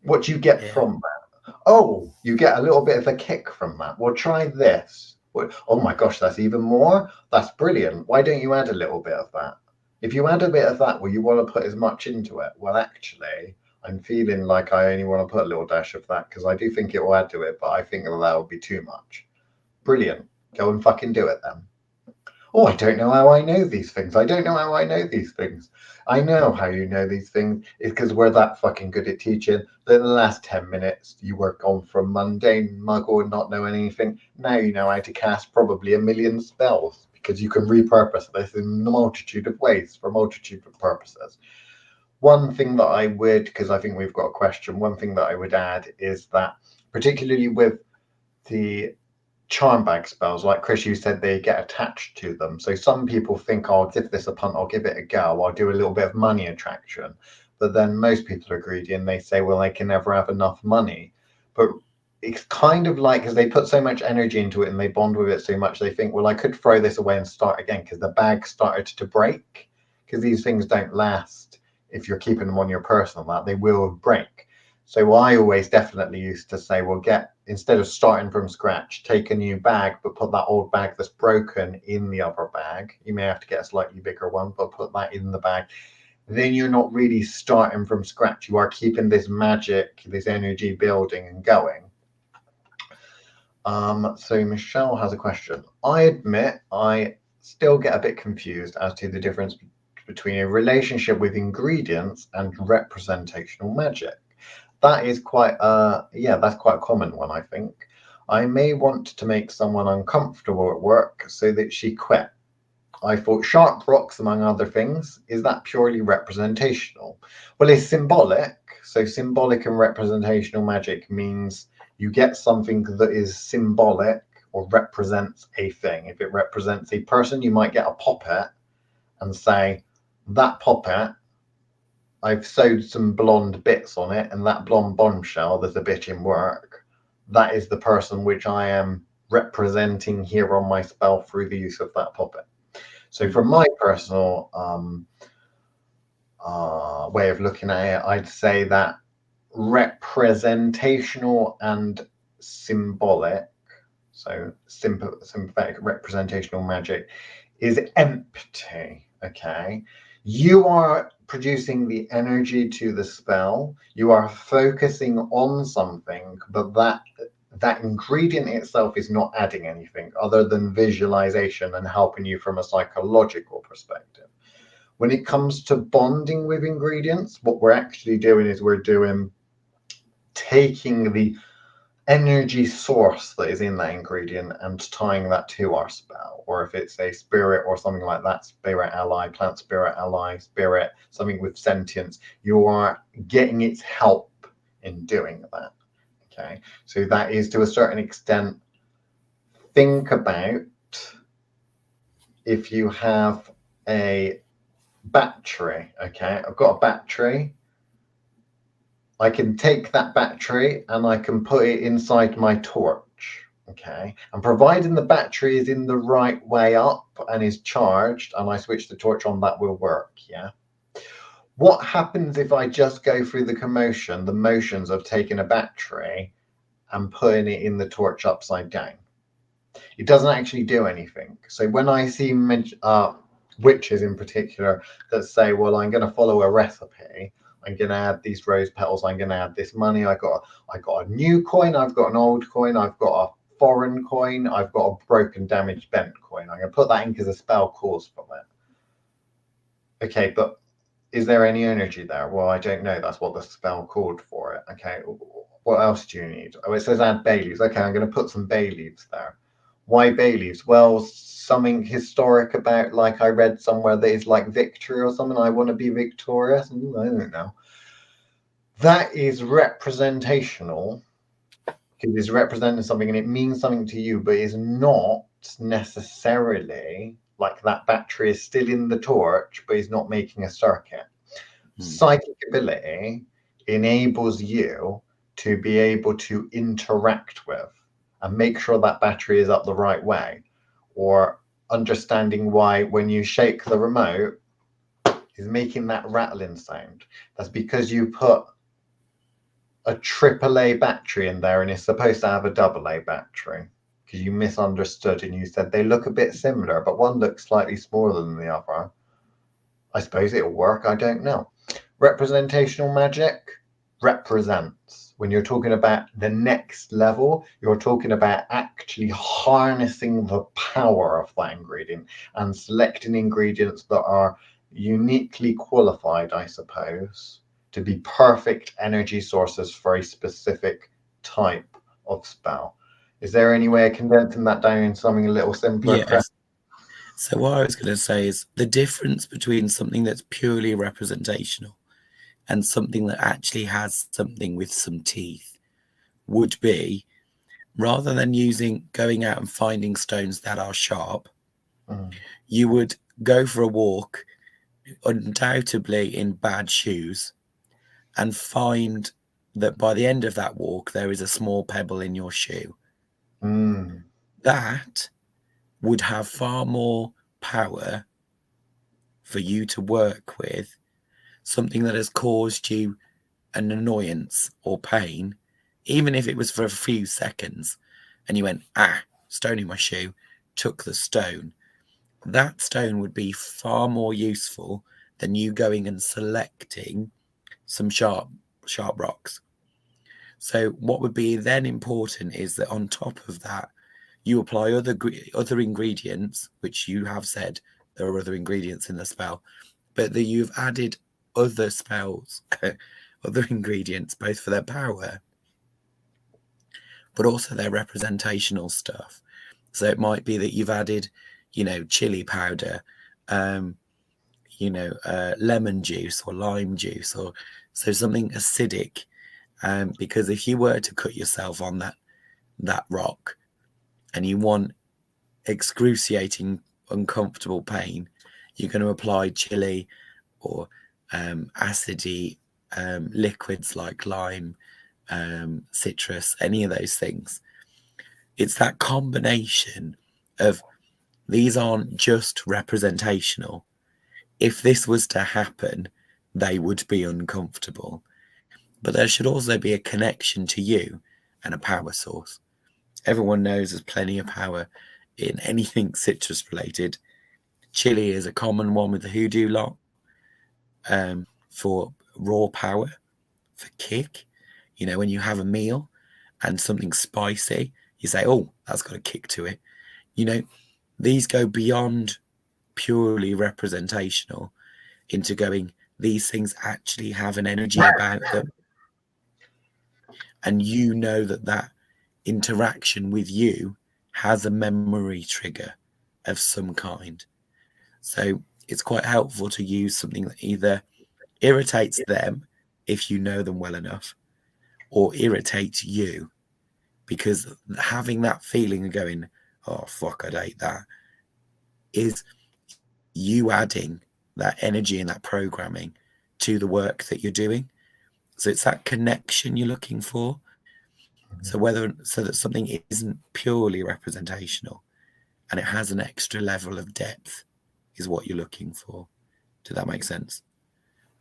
What do you get from that? Oh, you get a little bit of a kick from that. Well, try this. Oh my gosh, that's even more? That's brilliant. Why don't you add a little bit of that? If you add a bit of that, well, you want to put as much into it. Well, actually, I'm feeling like I only want to put a little dash of that because I do think it will add to it, but I think that would be too much. Brilliant. Go and fucking do it then. Oh, I don't know how I know these things. I don't know how I know these things. I know how you know these things. It's because we're that fucking good at teaching that in the last 10 minutes you were gone from mundane muggle and not know anything. Now you know how to cast probably 1 million spells because you can repurpose this in a multitude of ways for a multitude of purposes. One thing that I would, because I think we've got a question, one thing that I would add is that particularly with the charm bag spells, like Chris, you said they get attached to them. So some people think, I'll give this a punt, I'll give it a go, I'll do a little bit of money attraction. But then most people are greedy and they say, well, they can never have enough money. But it's kind of like, because they put so much energy into it and they bond with it so much, they think, well, I could throw this away and start again because the bag started to break. Because these things don't last if you're keeping them on your personal map, they will break. So I always definitely used to say, well, instead of starting from scratch, take a new bag, but put that old bag that's broken in the other bag. You may have to get a slightly bigger one, but put that in the bag. Then you're not really starting from scratch. You are keeping this magic, this energy building and going. So Michelle has a question. I admit I still get a bit confused as to the difference between a relationship with ingredients and representational magic. That is quite that's quite a common one, I think. I may want to make someone uncomfortable at work so that she quit. I thought sharp rocks, among other things. Is that purely representational? Well, it's symbolic. So symbolic and representational magic means you get something that is symbolic or represents a thing. If it represents a person, you might get a puppet and say, that puppet, I've sewed some blonde bits on it, and that blonde bombshell, there's a bit in work. That is the person which I am representing here on my spell through the use of that puppet. So from my personal way of looking at it, I'd say that representational and symbolic, so sympathetic representational magic, is empty. Okay, you are producing the energy to the spell, you are focusing on something, but that ingredient itself is not adding anything other than visualization and helping you from a psychological perspective. When it comes to bonding with ingredients, what we're actually doing is taking the energy source that is in that ingredient and tying that to our spell. Or if it's a spirit or something like that, spirit ally, plant spirit ally, spirit, something with sentience, you are getting its help in doing that. Okay, so that is, to a certain extent, think about if you have a battery. Okay, I've got a battery. I can take that battery and I can put it inside my torch. Okay, and providing the battery is in the right way up and is charged and I switch the torch on, that will work. Yeah. What happens if I just go through the motions of taking a battery and putting it in the torch upside down? It doesn't actually do anything. So when I see witches in particular that say, well, I'm going to follow a recipe, I'm going to add these rose petals, I'm going to add this money, I got a new coin, I've got an old coin, I've got a foreign coin, I've got a broken, damaged, bent coin, I'm going to put that in because the spell calls for it. Okay, but is there any energy there? Well, I don't know. That's what the spell called for it. Okay, what else do you need? Oh, it says add bay leaves. Okay, I'm going to put some bay leaves there. Why bay leaves? Well, something historic about, like I read somewhere that is like victory or something. I want to be victorious. I don't know. That is representational, because it's representing something and it means something to you, but it's not necessarily like that battery is still in the torch, but it's not making a circuit. Psychic ability enables you to be able to interact with and make sure that battery is up the right way, or understanding why when you shake the remote is making that rattling sound. That's because you put a AAA battery in there and it's supposed to have a AA battery, because you misunderstood and you said they look a bit similar, but one looks slightly smaller than the other. I suppose it'll work, I don't know. Representational magic represents. When you're talking about the next level, you're talking about actually harnessing the power of that ingredient and selecting ingredients that are uniquely qualified, I suppose, to be perfect energy sources for a specific type of spell. Is there any way of condensing that down in something a little simpler?
Yes. So what I was going to say is the difference between something that's purely representational and something that actually has something with some teeth would be, rather than going out and finding stones that are sharp, you would go for a walk, undoubtedly in bad shoes, and find that by the end of that walk, there is a small pebble in your shoe. That would have far more power for you to work with, something that has caused you an annoyance or pain, even if it was for a few seconds, and you went, stone in my shoe, took the stone. That stone would be far more useful than you going and selecting some sharp rocks. So what would be then important is that on top of that, you apply other ingredients, which you have said there are other ingredients in the spell, but that you've added other spells, other ingredients, both for their power, but also their representational stuff. So it might be that you've added, chili powder, lemon juice or lime juice, or so something acidic. Because if you were to cut yourself on that rock and you want excruciating, uncomfortable pain, you're going to apply chili or acidy liquids like lime, citrus, any of those things. It's that combination of these aren't just representational. If this was to happen, they would be uncomfortable. But there should also be a connection to you and a power source. Everyone knows there's plenty of power in anything citrus related. Chili is a common one with the hoodoo lot, for raw power, for kick. You know, when you have a meal and something spicy, you say, oh, that's got a kick to it. You know, these go beyond purely representational into going, these things actually have an energy about them. And you know that interaction with you has a memory trigger of some kind. So it's quite helpful to use something that either irritates them if you know them well enough, or irritates you, because having that feeling of going, oh fuck, I'd hate that, is you adding that energy and that programming to the work that you're doing. So it's that connection you're looking for. So that something isn't purely representational and it has an extra level of depth is what you're looking for. Did that make sense?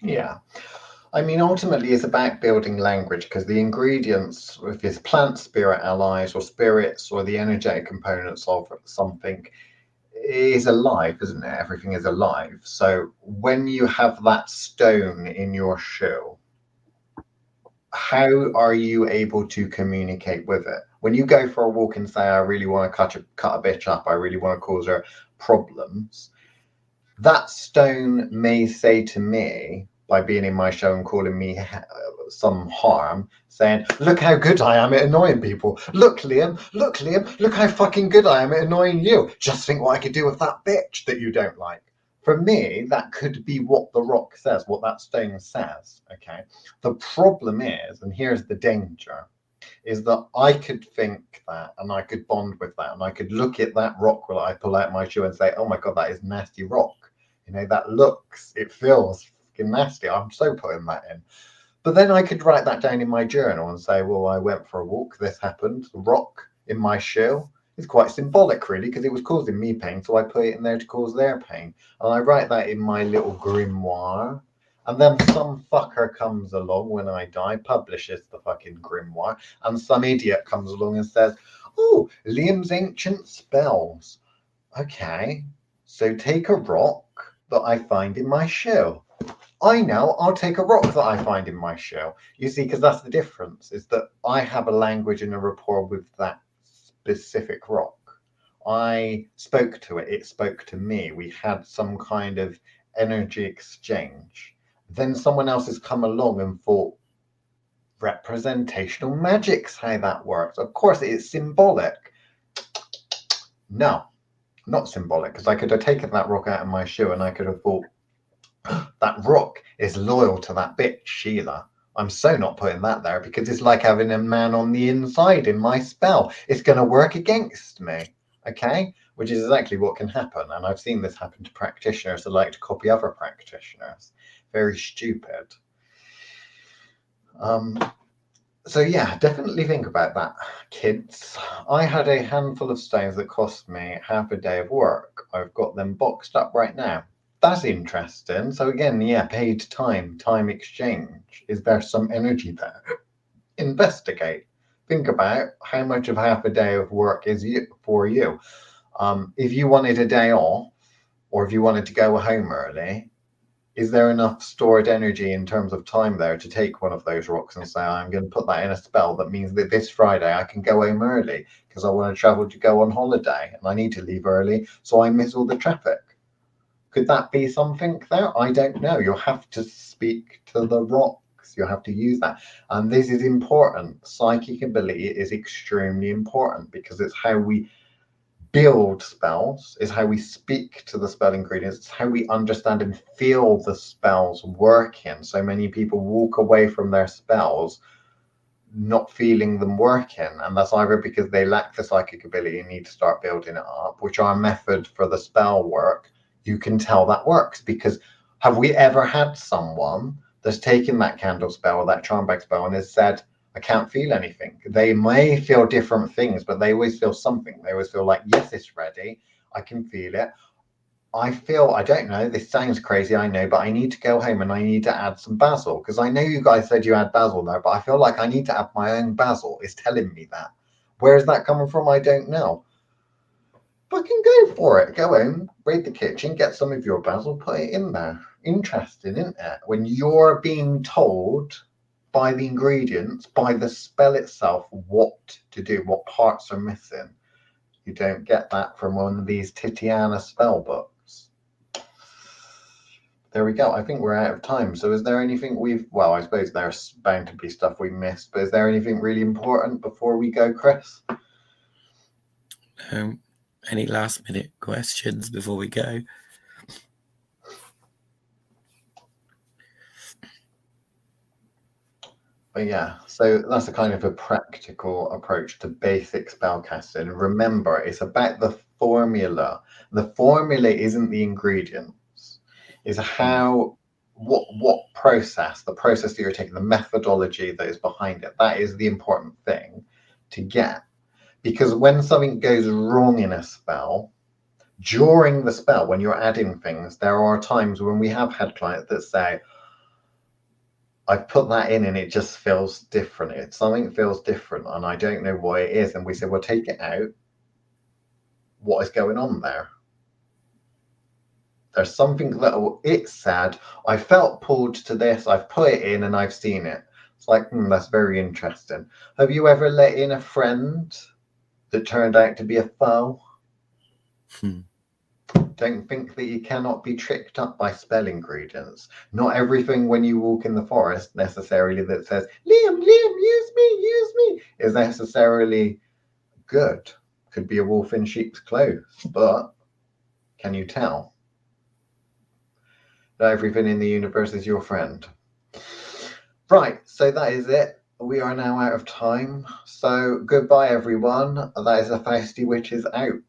Yeah. I mean, ultimately, it's about building language, because the ingredients, if it's plant spirit allies or spirits or the energetic components of something, is alive, isn't it? Everything is alive. So when you have that stone in your shoe, how are you able to communicate with it? When you go for a walk and say, I really want to cut a bitch up, I really want to cause her problems, that stone may say to me, by being in my show and calling me some harm, saying, look how good I am at annoying people. Look, Liam, look how fucking good I am at annoying you. Just think what I could do with that bitch that you don't like. For me, that could be what the rock says, what that stone says, okay? The problem is, and here's the danger, is that I could think that and I could bond with that and I could look at that rock that I pull out my shoe and say, oh my God, that is nasty rock. You know, that looks, it feels fucking nasty. I'm so putting that in. But then I could write that down in my journal and say, well, I went for a walk, this happened, the rock in my shoe. It's quite symbolic, really, because it was causing me pain. So I put it in there to cause their pain. And I write that in my little grimoire. And then some fucker comes along when I die, publishes the fucking grimoire, and some idiot comes along and says, oh, Liam's ancient spells. Okay, so take a rock that I find in my shoe. I know, I'll take a rock that I find in my shoe. You see, because that's the difference, is that I have a language and a rapport with that specific rock. I spoke to it, it spoke to me. We had some kind of energy exchange. Then someone else has come along and thought, representational magic's how that works. Of course, it's symbolic. No, not symbolic, because I could have taken that rock out of my shoe and I could have thought, that rock is loyal to that bitch, Sheila. I'm so not putting that there, because it's like having a man on the inside in my spell. It's going to work against me, okay? Which is exactly what can happen. And I've seen this happen to practitioners that like to copy other practitioners. Very stupid. So yeah, definitely think about that, kids. I had a handful of stones that cost me half a day of work. I've got them boxed up right now. That's interesting. So again, yeah, paid time exchange. Is there some energy there? Investigate. Think about how much of half a day of work is for you. If you wanted a day off, or if you wanted to go home early, is there enough stored energy in terms of time there to take one of those rocks and say, I'm going to put that in a spell that means that this Friday I can go home early because I want to travel to go on holiday and I need to leave early so I miss all the traffic? Could that be something there? I don't know. You'll have to speak to the rocks. You'll have to use that. And this is important. Psychic ability is extremely important because it's how we build spells, is how we speak to the spell ingredients, it's how we understand and feel the spells working. So many people walk away from their spells not feeling them working, and that's either because they lack the psychic ability and need to start building it up, which our method for the spell work, you can tell that works. Because have we ever had someone that's taken that candle spell or that charm bag spell and has said, I can't feel anything? They may feel different things, but they always feel something. They always feel like, yes, it's ready. I can feel it. I feel, I don't know, this sounds crazy, I know, but I need to go home and I need to add some basil because I know you guys said you had basil there, but I feel like I need to add my own basil. It's telling me that. Where is that coming from? I don't know. Fucking go for it. Go home, raid the kitchen, get some of your basil, put it in there. Interesting, isn't it? When you're being told by the ingredients, by the spell itself, what to do, what parts are missing. You don't get that from one of these Titiana spell books. There we go. I think we're out of time. So is there anything well, I suppose there's bound to be stuff we missed, but is there anything really important before we go, Chris?
Any last minute questions before we go?
But yeah, so that's a kind of a practical approach to basic spellcasting. Remember, it's about the formula. The formula isn't the ingredients. It's how what process, the process that you're taking, the methodology that is behind it. That is the important thing to get. Because when something goes wrong in a spell, during the spell, when you're adding things, there are times when we have had clients that say, I've put that in and it just feels different. Something feels different and I don't know why it is. And we say, well, take it out. What is going on there? There's something that it said, I felt pulled to this, I've put it in and I've seen it. It's like, that's very interesting. Have you ever let in a friend that turned out to be a foe? Don't think that you cannot be tricked up by spell ingredients. Not everything when you walk in the forest necessarily that says, Liam, use me, is necessarily good. Could be a wolf in sheep's clothes, but can you tell? Not everything in the universe is your friend. Right, so that is it. We are now out of time. So goodbye, everyone. That is the Fausty Witches out.